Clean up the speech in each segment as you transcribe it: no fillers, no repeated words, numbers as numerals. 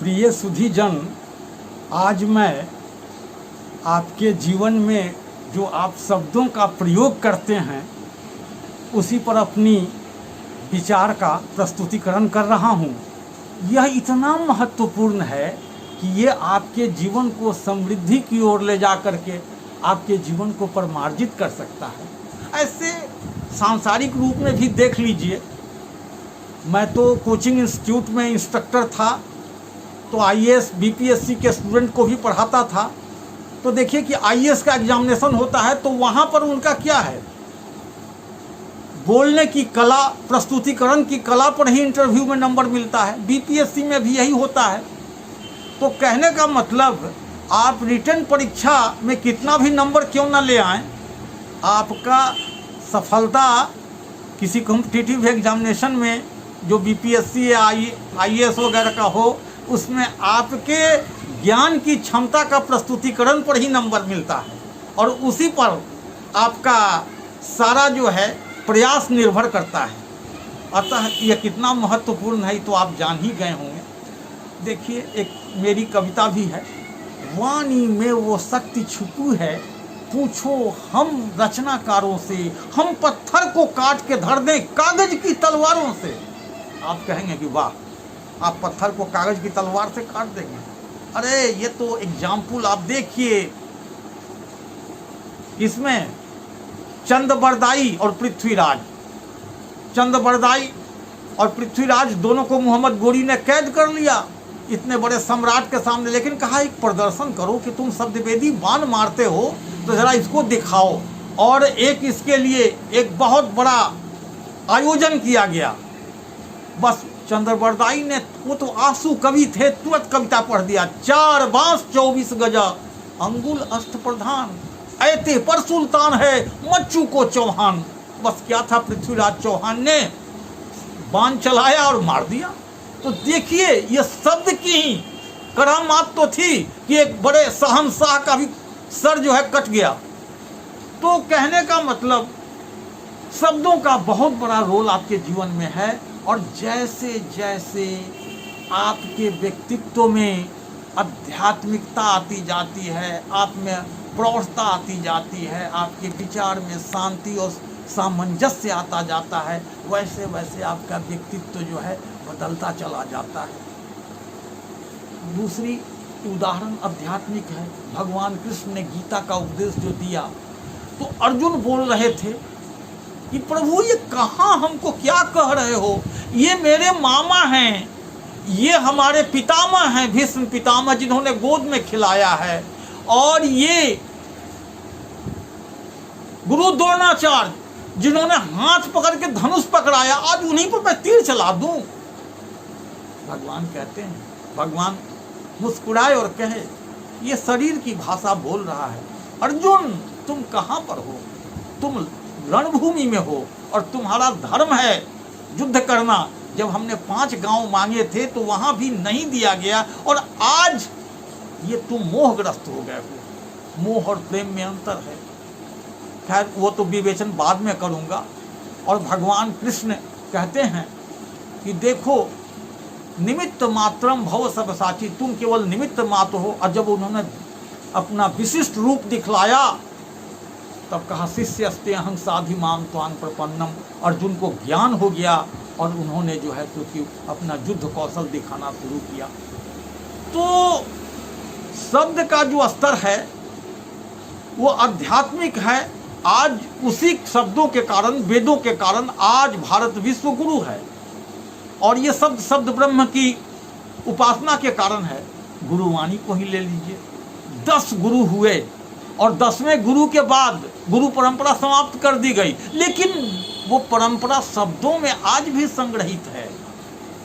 प्रिय सुधीजन, आज मैं आपके जीवन में जो आप शब्दों का प्रयोग करते हैं उसी पर अपनी विचार का प्रस्तुतिकरण कर रहा हूँ। यह इतना महत्वपूर्ण है कि ये आपके जीवन को समृद्धि की ओर ले जा करके आपके जीवन को परिमार्जित कर सकता है। ऐसे सांसारिक रूप में भी देख लीजिए, मैं तो कोचिंग इंस्टीट्यूट में इंस्ट्रक्टर था, तो आईएएस बीपीएससी के स्टूडेंट को भी पढ़ाता था। तो देखिए कि आईएएस का एग्जामिनेशन होता है तो वहाँ पर उनका क्या है, बोलने की कला, प्रस्तुतिकरण की कला पर ही इंटरव्यू में नंबर मिलता है। बीपीएससी में भी यही होता है। तो कहने का मतलब, आप रिटन परीक्षा में कितना भी नंबर क्यों ना ले आएं, आपका सफलता किसी कॉम्पिटिटिव एग्जामिनेशन में जो बीपीएससी या आईएएस वगैरह का हो, उसमें आपके ज्ञान की क्षमता का प्रस्तुतिकरण पर ही नंबर मिलता है और उसी पर आपका सारा जो है प्रयास निर्भर करता है। अतः यह कितना महत्वपूर्ण है तो आप जान ही गए होंगे। देखिए, एक मेरी कविता भी है, वाणी में वो शक्ति छुपी है, पूछो हम रचनाकारों से, हम पत्थर को काट के धर दें कागज की तलवारों से। आप कहेंगे कि वाह, आप पत्थर को कागज की तलवार से काट देंगे। अरे ये तो एग्जाम्पल आप देखिए, इसमें चंद्रबरदाई और पृथ्वीराज, चंद्रबरदाई और पृथ्वीराज दोनों को मोहम्मद गोरी ने कैद कर लिया इतने बड़े सम्राट के सामने, लेकिन कहा एक प्रदर्शन करो कि तुम शब्दवेदी बाण मारते हो तो जरा इसको दिखाओ। और एक इसके लिए एक बहुत बड़ा आयोजन किया गया। बस चंद्रबरदाई ने, वो तो आंसू कवि थे, तुरंत कविता पढ़ दिया, 4 बांस 24 गजा अंगुल अष्ट प्रधान, ऐते पर सुल्तान है मच्चू को चौहान। बस क्या था, पृथ्वीराज चौहान ने बाण चलाया और मार दिया। तो देखिए, ये शब्द की ही करामात तो थी कि एक बड़े शहंशाह का भी सर जो है कट गया। तो कहने का मतलब, शब्दों का बहुत बड़ा रोल आपके जीवन में है। और जैसे जैसे आपके व्यक्तित्व में आध्यात्मिकता आती जाती है, आप में प्रौढ़ता आती जाती है, आपके विचार में शांति और सामंजस्य आता जाता है, वैसे वैसे आपका व्यक्तित्व जो है बदलता चला जाता है। दूसरी उदाहरण आध्यात्मिक है। भगवान कृष्ण ने गीता का उपदेश जो दिया, तो अर्जुन बोल रहे थे कि प्रभु ये कहाँ हमको क्या कह रहे हो, ये मेरे मामा हैं, ये हमारे पितामह हैं, भीष्म पितामह जिन्होंने गोद में खिलाया है, और ये गुरु द्रोणाचार्य जिन्होंने हाथ पकड़ के धनुष पकड़ाया, आज उन्हीं पर मैं तीर चला दूं। भगवान कहते हैं, भगवान मुस्कुराए और कहे, ये शरीर की भाषा बोल रहा है, अर्जुन तुम कहाँ पर हो, तुम रणभूमि में हो और तुम्हारा धर्म है युद्ध करना। जब हमने 5 गांव मांगे थे तो वहां भी नहीं दिया गया, और आज ये तुम मोहग्रस्त हो गए हो। मोह और प्रेम में अंतर है। खैर, वो तो विवेचन बाद में करूंगा। और भगवान कृष्ण कहते हैं कि देखो, निमित्त मात्रम भव सब साची, तुम केवल निमित्त मात्र हो। और जब उन्होंने अपना विशिष्ट रूप दिखलाया, तब कहा शिष्य अस्ते अहं साधि माम त्वां प्रपन्नम। अर्जुन को ज्ञान हो गया और उन्होंने जो है क्योंकि अपना युद्ध कौशल दिखाना शुरू किया। तो शब्द का जो स्तर है वो आध्यात्मिक है। आज उसी शब्दों के कारण, वेदों के कारण आज भारत विश्व गुरु है, और ये शब्द ब्रह्म की उपासना के कारण है। गुरुवाणी को ही ले लीजिए, 10 गुरु हुए और 10वें गुरु के बाद गुरु परंपरा समाप्त कर दी गई, लेकिन वो परंपरा शब्दों में आज भी संग्रहित है।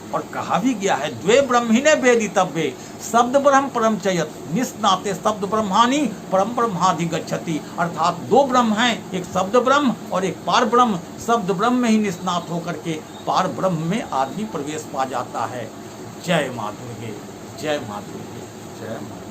और कहा भी गया है, द्वे ब्रह्मिणे वेदितव्ये शब्द ब्रह्म परम चयत निस्नाते शब्द ब्रह्मानी परम ब्रह्माधिगच्छति। अर्थात 2 ब्रह्म हैं, एक शब्द ब्रह्म और एक पार ब्रह्म। शब्द ब्रह्म में ही निस्नात होकर के पार ब्रह्म में आदमी प्रवेश पा जाता है। जय माँ दुर्गे, जय माँ दुर्गे, जय माँ।